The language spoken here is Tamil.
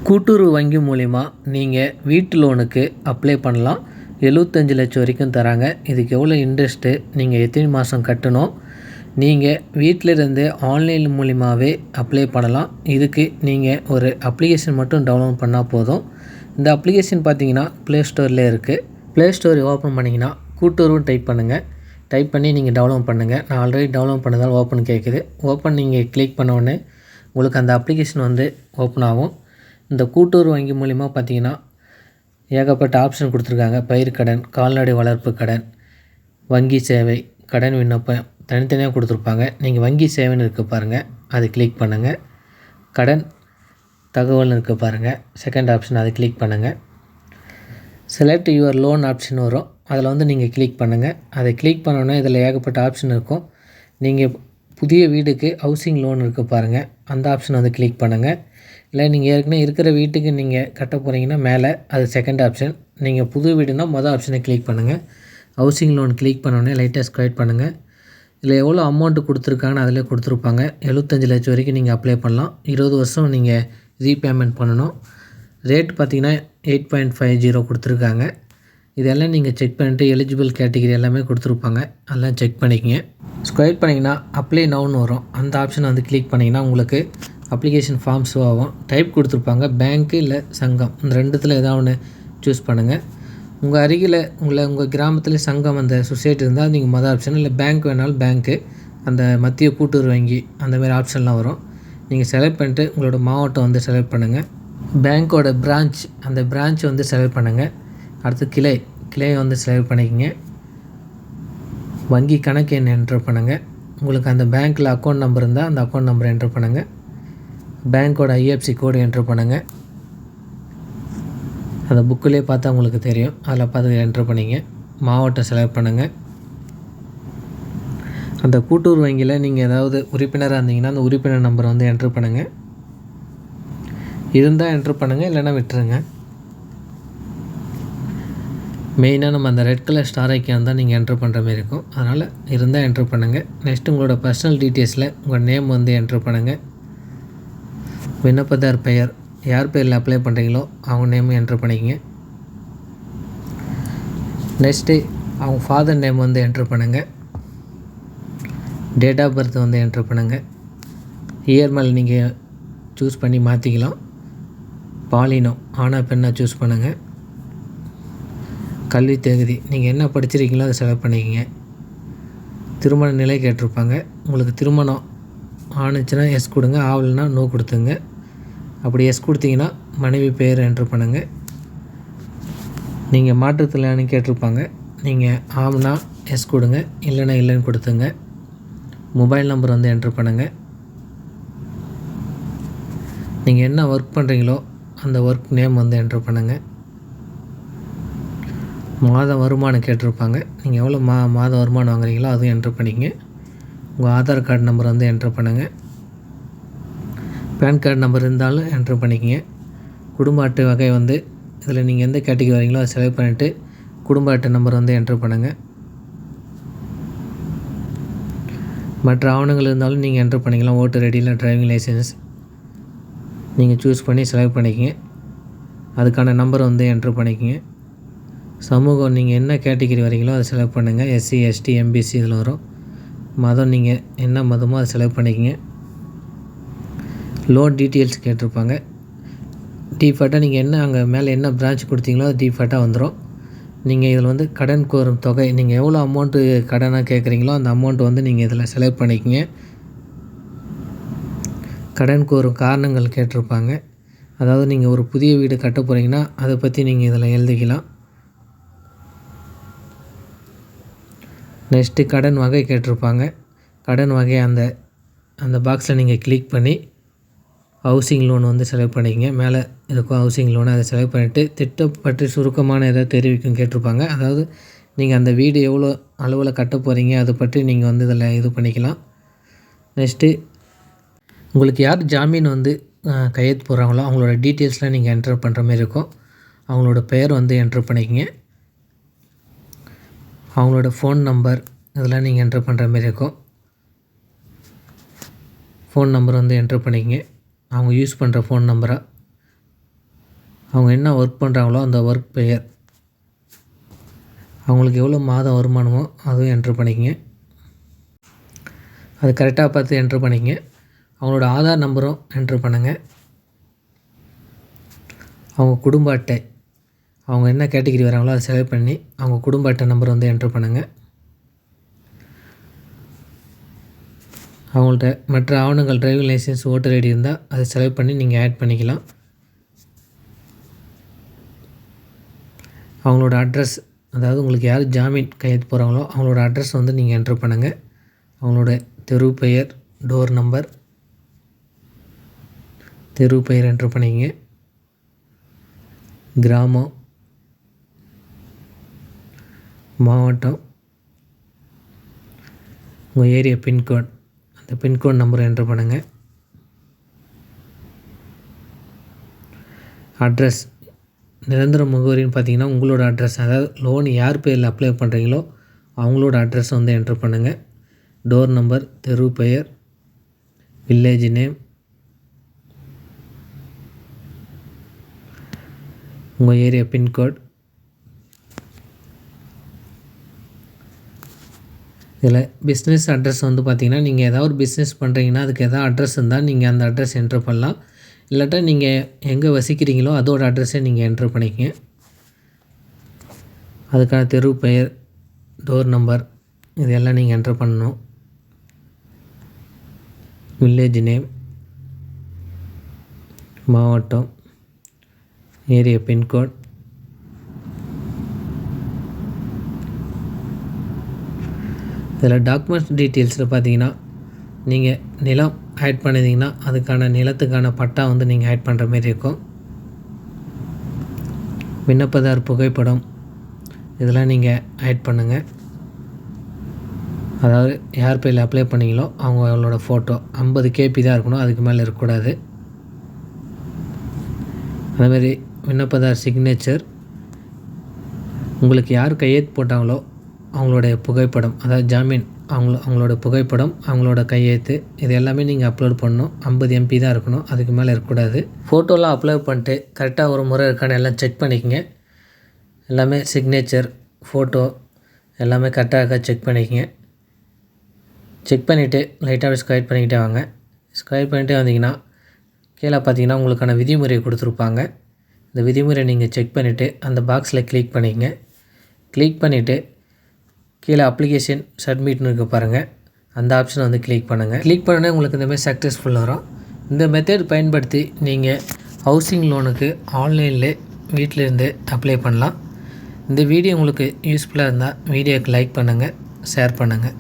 கூட்டுறவு வங்கி மூலிமா நீங்கள் வீட்டு லோனுக்கு அப்ளை பண்ணலாம். 75 லட்சம் வரைக்கும் தராங்க. இதுக்கு எவ்வளோ இன்ட்ரெஸ்ட்டு, நீங்கள் எத்தனை மாதம் கட்டணும், நீங்கள் வீட்டில் இருந்து ஆன்லைன் மூலிமாவே அப்ளை பண்ணலாம். இதுக்கு நீங்கள் ஒரு அப்ளிகேஷன் மட்டும் டவுன்லோட் பண்ணால் போதும். இந்த அப்ளிகேஷன் பார்த்தீங்கன்னா ப்ளே ஸ்டோரில் இருக்குது. ப்ளே ஸ்டோர் ஓப்பன் பண்ணிங்கன்னா கூட்டுறவு டைப் பண்ணுங்கள். டைப் பண்ணி நீங்கள் டவுன்லோட் பண்ணுங்கள். நான் ஆல்ரெடி டவுன்லோட் பண்ணதால் ஓப்பன் கேட்குது. ஓப்பன் நீங்கள் கிளிக் பண்ண உடனே உங்களுக்கு அந்த அப்ளிகேஷன் ஓப்பன் ஆகும். இந்த கூட்டுறவு வங்கி மூலிமா பார்த்தீங்கன்னா ஏகப்பட்ட ஆப்ஷன் கொடுத்துருக்காங்க. பயிர்க்கடன், கால்நடை வளர்ப்பு கடன், வங்கி சேவை, கடன் விண்ணப்பம் தனித்தனியாக கொடுத்துருப்பாங்க. நீங்கள் வங்கி சேவைன்னு இருக்குது பாருங்கள், அதை கிளிக் பண்ணுங்கள். கடன் தகவல்னு இருக்குது பாருங்கள், செகண்ட் ஆப்ஷன் அதை கிளிக் பண்ணுங்கள். செலக்ட் யுவர் லோன் ஆப்ஷன் வரும், அதில் நீங்கள் கிளிக் பண்ணுங்கள். அதை கிளிக் பண்ணோன்னே இதில் ஏகப்பட்ட ஆப்ஷன் இருக்கும். நீங்கள் புதிய வீடுக்கு ஹவுசிங் லோன் இருக்குது பாருங்கள், அந்த ஆப்ஷன் கிளிக் பண்ணுங்கள். இல்லை நீங்கள் ஏற்கனவே இருக்கிற வீட்டுக்கு நீங்கள் கட்ட போகிறீங்கன்னா மேலே அது செகண்ட் ஆப்ஷன். நீங்கள் புது வீடுனா மொதல் ஆப்ஷனை கிளிக் பண்ணுங்கள். ஹவுசிங் லோன் கிளிக் பண்ணோடனே லைட்டாக ஸ்க்ரால் பண்ணுங்கள். இதில் எவ்வளோ அமௌண்ட்டு கொடுத்துருக்காங்கன்னு அதிலே கொடுத்துருப்பாங்க. 75 லட்சம் வரைக்கும் நீங்கள் அப்ளை பண்ணலாம். 20 வருஷம் நீங்கள் ரீபேமெண்ட் பண்ணணும். ரேட் பார்த்திங்கன்னா 8.50 கொடுத்துருக்காங்க. இதெல்லாம் நீங்கள் செக் பண்ணிவிட்டு எலிஜிபிள் கேட்டகிரி எல்லாமே கொடுத்துருப்பாங்க, அதெல்லாம் செக் பண்ணிக்கங்க. ஸ்க்ரால் பண்ணிங்கன்னா அப்ளை நவுன்னு வரும், அந்த ஆப்ஷனை கிளிக் பண்ணிங்கன்னா உங்களுக்கு அப்ளிகேஷன் ஃபார்ம்ஸ் ஆகும். டைப் கொடுத்துருப்பாங்க, பேங்க்கு இல்லை சங்கம், இந்த ரெண்டுத்தில் ஏதாவது ஒன்று சூஸ் பண்ணுங்கள். உங்கள் அருகில் உங்கள் கிராமத்தில் சங்கம் அந்த சொசைட்டி இருந்தால் நீங்கள் மொதல் ஆப்ஷன், இல்லை பேங்க் வேணாலும் பேங்க்கு, அந்த மத்திய கூட்டுறவு வங்கி அந்தமாரி ஆப்ஷன்லாம் வரும். நீங்கள் செலக்ட் பண்ணிட்டு உங்களோட மாவட்டம் செலக்ட் பண்ணுங்கள். பேங்க்கோட பிரான்ச், அந்த பிரான்ச் செலக்ட் பண்ணுங்கள். அடுத்து கிளையை செலக்ட் பண்ணிக்கங்க. வங்கி கணக்கு எண் என்ட்ரு பண்ணுங்கள். உங்களுக்கு அந்த பேங்க்கில் அக்கௌண்ட் நம்பர் இருந்தால் அந்த அக்கௌண்ட் நம்பர் என்ட்ரு பண்ணுங்கள். பேங்க்கோட ஐஎஃப்சி கோடு என்ட்ரு பண்ணுங்கள். அந்த புக்கிலே பார்த்தா உங்களுக்கு தெரியும், அதில் பார்த்து என்ட்ரு பண்ணிங்க. மாவட்டம் செலக்ட் பண்ணுங்கள். அந்த கூட்டுறவு வங்கியில் நீங்கள் ஏதாவது உறுப்பினராக இருந்தீங்கன்னா அந்த உறுப்பினர் நம்பரை என்ட்ரு பண்ணுங்கள். இருந்தால் என்ட்ரு பண்ணுங்கள், இல்லைன்னா விட்டுருங்க. மெயினாக நம்ம அந்த ரெட் கலர் ஸ்டார் ஐக்கான் தான் நீங்கள் என்ட்ரு பண்ணுற மாதிரி இருக்கும், அதனால் இருந்தால் என்ட்ரு பண்ணுங்கள். நெக்ஸ்ட்டு உங்களோட பர்சனல் டீட்டெயில்ஸில் உங்கள் நேம் என்ட்ரு பண்ணுங்கள். விண்ணப்பதார் பெயர், யார் பேரில் அப்ளை பண்ணுறீங்களோ அவங்க நேம் என்ட்ரு பண்ணிக்கங்க. நெக்ஸ்ட்டு அவங்க ஃபாதர் நேம் என்ட்ரு பண்ணுங்கள். டேட் ஆஃப் பர்த் என்ட்ரு பண்ணுங்கள். இயர் மேலே நீங்கள் சூஸ் பண்ணி மாற்றிக்கலாம். பாலினம், ஆனா பெண்ணா சூஸ் பண்ணுங்கள். கல்வி தகுதி, நீங்கள் என்ன படிச்சிருக்கீங்களோ அதை செலக்ட் பண்ணிக்கங்க. திருமண நிலை கேட்டிருப்பாங்க. உங்களுக்கு திருமணம் ஆணுச்சுன்னா எஸ் கொடுங்க, ஆவலைன்னா நோ கொடுத்துங்க. அப்படி எஸ் கொடுத்தீங்கன்னா மனைவி பெயர் என்ட்ரு பண்ணுங்கள். நீங்கள் மாற்றுத்திறனாளி கேட்டிருப்பாங்க. நீங்கள் ஆம்னா எஸ் கொடுங்க, இல்லைன்னா இல்லைன்னு கொடுத்துங்க. மொபைல் நம்பர் என்ட்ரு பண்ணுங்கள். நீங்கள் என்ன ஒர்க் பண்ணுறீங்களோ அந்த ஒர்க் நேம் என்ட்ரு பண்ணுங்கள். மாத வருமானம் கேட்டிருப்பாங்க. நீங்கள் எவ்வளோ மாத வருமானம் வாங்குறீங்களோ அதுவும் என்ட்ரு பண்ணிக்கங்க. உங்கள் ஆதார் கார்டு நம்பர் என்ட்ரு பண்ணுங்கள். பேன் கார்டு நம்பர் இருந்தாலும் என்ட்ரு பண்ணிக்கங்க. குடும்ப அட்டை வகை இதில் நீங்கள் எந்த கேட்டகரி வரீங்களோ அதை செலக்ட் பண்ணிவிட்டு குடும்ப அட்டை நம்பர் என்ட்ரு பண்ணுங்கள். மற்ற ஆவணங்கள் இருந்தாலும் நீங்கள் என்ட்ரு பண்ணிக்கலாம். ஓட்டர் ஐடி, இல்லை டிரைவிங் லைசன்ஸ் நீங்கள் சூஸ் பண்ணி செலக்ட் பண்ணிக்கங்க. அதுக்கான நம்பர் என்ட்ரு பண்ணிக்கங்க. சமூகம், நீங்கள் என்ன கேட்டகிரி வரீங்களோ அதை செலக்ட் பண்ணுங்கள். எஸ்சி, எஸ்டி, எம்பிசி இதில் வரும். மதம், நீங்கள் என்ன மதமோ அதை செலக்ட் பண்ணிக்கங்க. லோன் டீட்டெயில்ஸ் கேட்டிருப்பாங்க. டிஃபால்ட்டாக நீங்கள் என்ன அங்கே மேலே என்ன பிரான்ச் கொடுத்தீங்களோ அது டிஃபால்ட்டாக வந்துடும். நீங்கள் இதில் கடன் கோரும் தொகை, நீங்கள் எவ்வளோ அமௌண்ட்டு கடனாக கேட்குறீங்களோ அந்த அமௌண்ட்டு நீங்கள் இதில் செலக்ட் பண்ணிக்கங்க. கடன் கோரும் காரணங்கள் கேட்டிருப்பாங்க. அதாவது நீங்கள் ஒரு புதிய வீடு கட்ட போகிறீங்கன்னா அதை பற்றி நீங்கள் இதில் எழுதிக்கலாம். நெக்ஸ்ட்டு கடன் வகை கேட்டிருப்பாங்க. கடன் வகை அந்த பாக்ஸில் நீங்கள் கிளிக் பண்ணி ஹவுசிங் லோன் செலக்ட் பண்ணிக்கங்க. மேலே இருக்கும் ஹவுசிங் லோனை அதை செலக்ட் பண்ணிவிட்டு திட்டம் பற்றி சுருக்கமான எதாவது தெரிவிக்கும் கேட்டிருப்பாங்க. அதாவது நீங்கள் அந்த வீடு எவ்வளோ அளவில் கட்ட போகிறீங்க அதை பற்றி நீங்கள் இதில் இது பண்ணிக்கலாம். நெக்ஸ்ட்டு உங்களுக்கு யார் ஜாமீன் கையெழுத்து போடுறாங்களோ அவங்களோட டீட்டெயில்ஸ்லாம் நீங்கள் என்ட்ரு பண்ணுற மாதிரி இருக்கும். அவங்களோட பெயர் என்ட்ரு பண்ணிக்கங்க. அவங்களோட ஃபோன் நம்பர் இதெல்லாம் நீங்கள் என்ட்ரு பண்ணுற மாதிரி இருக்கும். ஃபோன் நம்பர் என்ட்ரு பண்ணிக்கங்க. அவங்க யூஸ் பண்ணுற ஃபோன் நம்பராக அவங்க என்ன ஒர்க் பண்ணுறாங்களோ அந்த ஒர்க் பெயர், அவங்களுக்கு எவ்வளோ மாதம் வருமானமோ அதுவும் என்ட்ரு பண்ணிக்கங்க. அது கரெக்டாக பார்த்து என்ட்ரு பண்ணிக்கங்க. அவங்களோட ஆதார் நம்பரும் என்ட்ரு பண்ணுங்கள். அவங்க குடும்ப அட்டை, அவங்க என்ன கேட்டகிரி வராங்களோ அதை செலக்ட் பண்ணி அவங்க குடும்ப அட்டை நம்பர் வந்து என்ட்ரு பண்ணுங்கள். அவங்கள்ட்ட மற்ற ஆவணங்கள் டிரைவிங் லைசன்ஸ், ஓட்டர் ஐடி இருந்தால் அதை செலக்ட் பண்ணி நீங்கள் ஆட் பண்ணிக்கலாம். அவங்களோட அட்ரஸ், அதாவது உங்களுக்கு யார் ஜாமீன் கையெழுத்து போகிறாங்களோ அவங்களோட அட்ரஸ் வந்து நீங்கள் என்ட்ரு பண்ணுங்கள். அவங்களோட தெரு பெயர், டோர் நம்பர், தெரு பெயர் என்ட்ரு பண்ணிங்க. கிராமம், மாவட்டம், உங்கள் ஏரியா பின்கோட், அந்த பின்கோட் நம்பரை என்ட்ரு பண்ணுங்கள். அட்ரஸ், நிரந்தர முகவரின்னு பார்த்தீங்கன்னா உங்களோட அட்ரஸ், அதாவது லோன் யார் பேரில் அப்ளை பண்ணுறீங்களோ அவங்களோட அட்ரஸ் வந்து என்ட்ரு பண்ணுங்கள். டோர் நம்பர், தெரு பெயர், வில்லேஜ் நேம், உங்கள் ஏரியா பின்கோட். இதில் பிஸ்னஸ் அட்ரஸ் வந்து பார்த்திங்கன்னா நீங்கள் ஏதாவது ஒரு பிஸ்னஸ் பண்ணுறீங்கன்னா அதுக்கு எதாவது அட்ரஸ் இருந்தால் நீங்கள் அந்த அட்ரஸ் என்ட்ரு பண்ணலாம். இல்லாட்டா நீங்கள் எங்கே வசிக்கிறீங்களோ அதோட அட்ரஸை நீங்கள் என்ட்ரு பண்ணிக்கங்க. அதுக்கான தெரு பெயர், டோர் நம்பர் இதெல்லாம் நீங்கள் என்ட்ரு பண்ணணும். வில்லேஜ் நேம், மாவட்டம், ஏரியா பின்கோட். இதில் டாக்குமெண்ட்ஸ் டீட்டெயில்ஸில் பார்த்தீங்கன்னா நீங்கள் நிலம் ஆட் பண்ணிங்கன்னா அதுக்கான நிலத்துக்கான பட்டா வந்து நீங்கள் ஆட் பண்ணுற மாரி இருக்கும். விண்ணப்பதார் புகைப்படம் இதெல்லாம் நீங்கள் ஆட் பண்ணுங்கள். அதாவது யார் பேரில் அப்ளை பண்ணீங்களோ அவங்களோட ஃபோட்டோ 50 KB தான் இருக்கணும், அதுக்கு மேலே இருக்கக்கூடாது. அதேமாதிரி விண்ணப்பதார் சிக்னேச்சர், உங்களுக்கு யார் கையெழுத்து போட்டாங்களோ அவங்களுடைய புகைப்படம், அதாவது ஜாமீன் அவங்களோட புகைப்படம், அவங்களோட கையெழுத்து இது எல்லாமே நீங்கள் அப்லோட் பண்ணணும். 50 MB தான் இருக்கணும், அதுக்கு மேலே இருக்கக்கூடாது. ஃபோட்டோலாம் அப்லோட் பண்ணிட்டு கரெக்டாக ஒரு முறை இருக்கான்னு எல்லாம் செக் பண்ணிக்கங்க. எல்லாமே சிக்னேச்சர், ஃபோட்டோ எல்லாமே கரெக்டாக இருக்கா செக் பண்ணிக்கங்க. செக் பண்ணிவிட்டு லைட்டாக ஸ்கொயர் பண்ணிக்கிட்டே வாங்க. ஸ்கொயர் பண்ணிகிட்டே வந்தீங்கன்னா கீழே பார்த்தீங்கன்னா உங்களுக்கான விதிமுறை கொடுத்துருப்பாங்க. இந்த விதிமுறை நீங்கள் செக் பண்ணிவிட்டு அந்த பாக்ஸில் கிளிக் பண்ணிக்கங்க. கிளிக் பண்ணிவிட்டு கீழே அப்ளிகேஷன் சப்மிட்னு இருக்க பாருங்கள், அந்த ஆப்ஷனை வந்து கிளிக் பண்ணுங்கள். கிளிக் பண்ணோன்னே உங்களுக்கு இந்தமாதிரி சக்ஸஸ்ஃபுல் வரும். இந்த மெத்தட் பயன்படுத்தி நீங்கள் ஹவுசிங் லோனுக்கு ஆன்லைனில் வீட்டிலேருந்து அப்ளை பண்ணலாம். இந்த வீடியோ உங்களுக்கு யூஸ்ஃபுல்லாக இருந்தால் வீடியோக்கு லைக் பண்ணுங்கள், ஷேர் பண்ணுங்கள்.